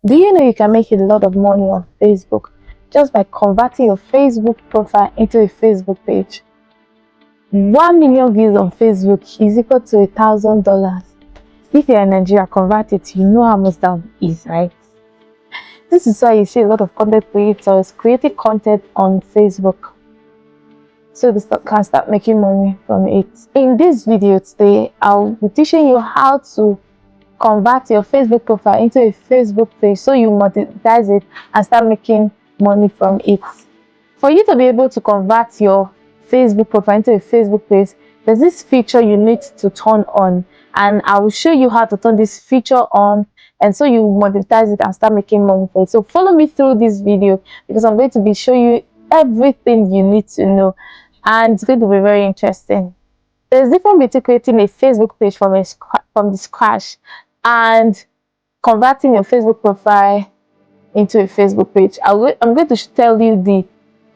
Do you know you can make a lot of money on Facebook just by converting your Facebook profile into a Facebook page? 1 million views on Facebook is equal to $1,000. If you're in Nigeria, convert it, you know how much that is, right? This is why you see a lot of content creators creating content on Facebook so they can start making money from it. In this video today, I'll be teaching you how to convert your Facebook profile into a Facebook page so you monetize it and start making money from it. For you to be able to convert your Facebook profile into a Facebook page, there's this feature you need to turn on, and I will show you how to turn this feature on, and so you monetize it and start making money for it. So follow me through this video because I'm going to be showing you everything you need to know, and it's going to be very interesting. There's a difference between creating a Facebook page from the scratch and converting your Facebook profile into a Facebook page. I'm going to tell you the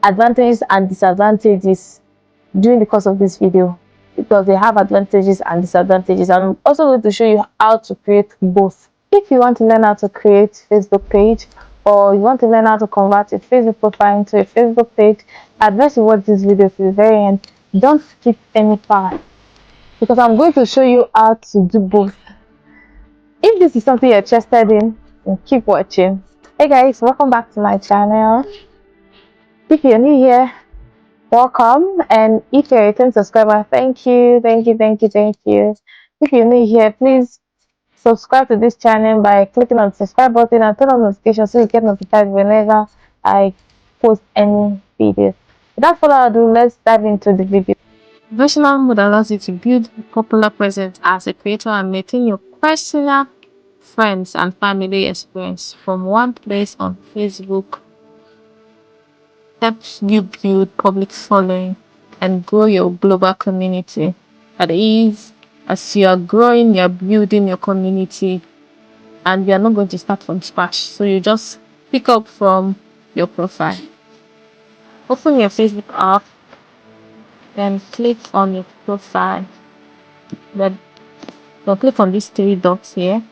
advantages and disadvantages during the course of this video because they have advantages and disadvantages. I'm also going to show you how to create both. If you want to learn how to create a Facebook page or you want to learn how to convert a Facebook profile into a Facebook page, I advise you watch this video to the very end. Don't skip any part because I'm going to show you how to do both. If this is something you're interested in, then keep watching. Hey guys, welcome back to my channel. If you're new here, welcome, and if you're a return subscriber, thank you. If you're new here, please subscribe to this channel by clicking on the subscribe button and turn on notifications so you get notified whenever I post any videos. Without further ado, let's dive into the video. Professional mode allows you to build a popular presence as a creator and maintain your personal, friends, and family experience from one place on Facebook. Helps you build public following and grow your global community. At ease, as you are growing, you're building your community, and you're not going to start from scratch. So you just pick up from your profile. Open your Facebook app, then click on your profile. Then click on these three dots here.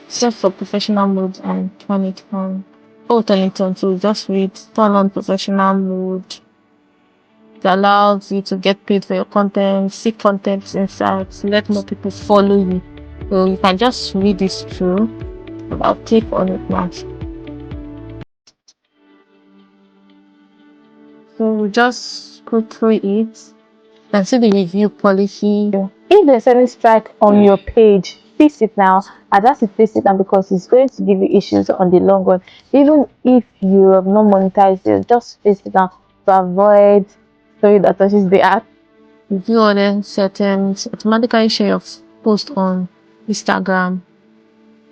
Set for professional mode and turn it on. Turn it on. So just read turn on professional mode. It allows you to get paid for your content, see content insights, let more people follow you. So you can just read this through. I'll click on it now. So we just go through it and see the review policy. If there's any strike on your page, fix it now. Adjust it, fix it now because it's going to give you issues on the long run. Even if you have not monetized it, just fix it now to avoid story that touches the app. Review other settings. Automatically share your post on Instagram.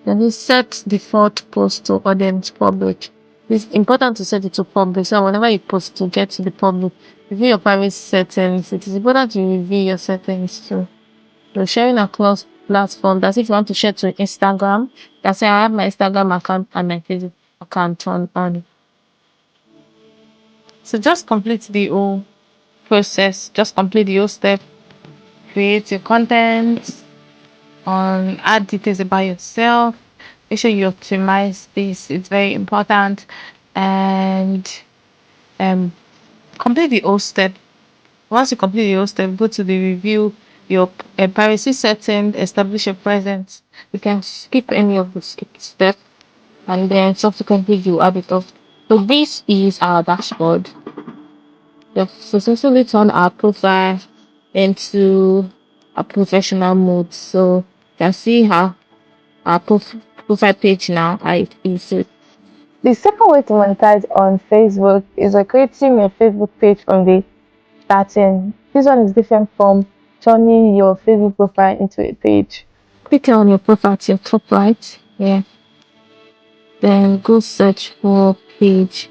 Then you set default post to audience public. It's important to set it to public so whenever you post to get to the public. Review your private settings. It is important to review your settings too. So sharing across platforms. That's if you want to share to Instagram. That's say I have my Instagram account and my Facebook account on. So just complete the whole process. Just complete the whole step. Create your content. Add details about yourself. Make sure you optimize this. It's very important. And complete the whole step. Once you complete the whole step, go to the review your privacy setting, establish your presence. You can skip any of the steps, and then subsequently you add it off. So this is our dashboard. We've successfully turned our profile into a professional mode. So you can see how our profile page now is. The second way to monetize on Facebook is by creating your Facebook page from the starting. This one is different from turning your Facebook profile into a page. Click on your profile to your top right here. Then go search for page.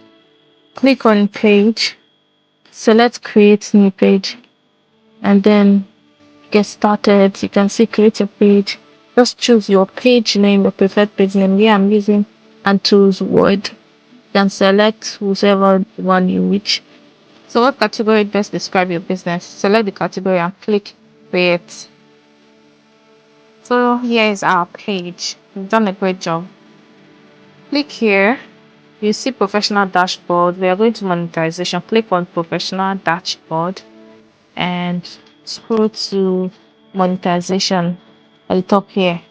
Click on page. Select create new page. And then get started. You can see create your page. Just choose your page name, your preferred page name. Here I'm using and choose word. Then select whichever one you wish. So what category best describe your business? Select the category and click create. So here is our page. We've done a great job. Click here. You see professional dashboard. We are going to monetization. Click on professional dashboard and scroll to monetization at the top here.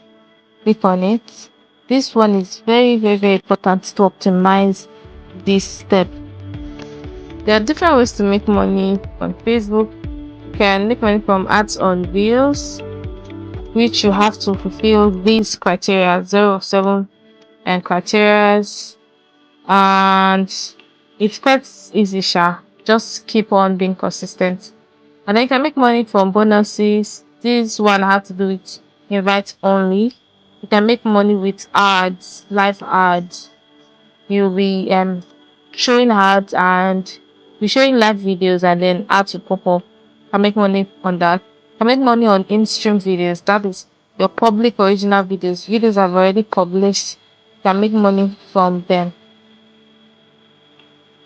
Click on it. This one is very important to optimize this step. There are different ways to make money on Facebook. You can make money from ads on reels, which you have to fulfill these criteria 0 of 7 and criterias, and it's quite easy. Just keep on being consistent, and then you can make money from bonuses. This one I have to do with invite only. You can make money with ads, live ads. You'll be showing ads and be showing live videos, and then ads will pop up. You can make money on that. You can make money on in-stream videos. That is your public original videos. Videos I've already published. You can make money from them.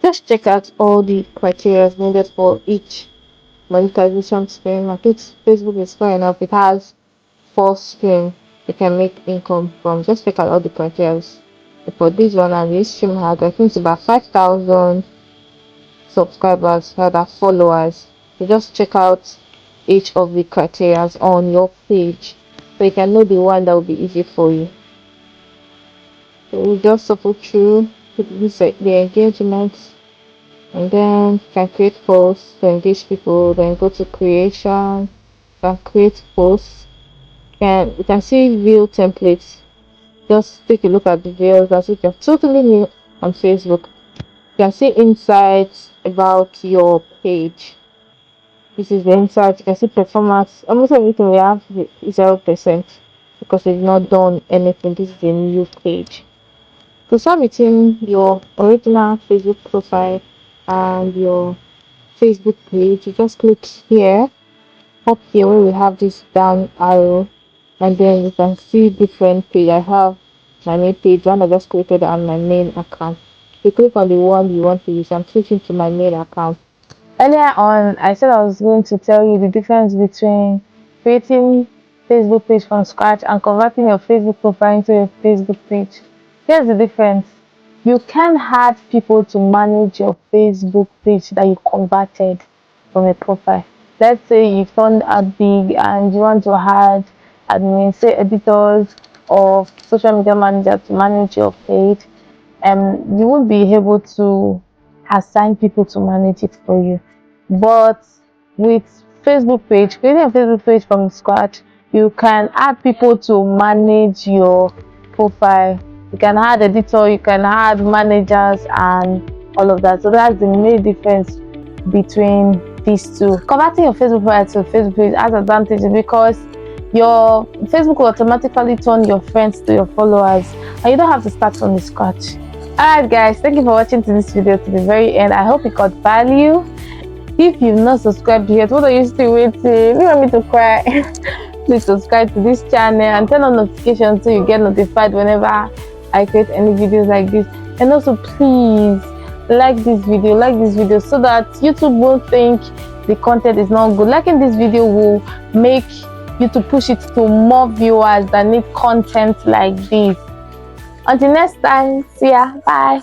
Just check out all the criteria needed for each monetization stream. I think Facebook is fair enough. It has 4 streams you can make income from. Just check out all the criteria for this one, and this stream has, I think it's about 5,000 subscribers, rather followers. You just check out each of the criteria on your page so you can know the one that will be easy for you. So we just shuffle through the engagements, and then you can create posts to engage people. Then go to creation, you can create posts. You can see view templates. Just take a look at the videos as if you're totally new on Facebook. You can see insights about your page. This is the insight. You can see performance. Almost everything we have is 0% because we've not done anything. This is a new page. To start between your original Facebook profile and your Facebook page, you just click here, up here where we have this down arrow, and then you can see different page. I have my main page, one I just created on my main account. You click on the one you want to use. I'm switching to my main account. Earlier on, I said I was going to tell you the difference between creating Facebook page from scratch and converting your Facebook profile into a Facebook page. Here's the difference. You can add people to manage your Facebook page that you converted from a profile. Let's say you found out big and you want to add admin, say editors or social media manager to manage your page. You won't be able to assign people to manage it for you. But with Facebook page, creating a Facebook page from scratch, you can add people to manage your profile. You can add editor, you can add managers and all of that. So that's the main difference between these two. Converting your Facebook profile to a Facebook page has advantages because your Facebook will automatically turn your friends to your followers and you don't have to start from the scratch. Alright guys, thank you for watching to this video to the very end. I hope you got value. If you've not subscribed yet, what are you still waiting? If you want me to cry, please subscribe to this channel and turn on notifications so you get notified whenever I create any videos like this. And also please like this video so that YouTube won't think the content is not good. Liking this video will make you to push it to more viewers that need content like this. Until next time, see ya, bye.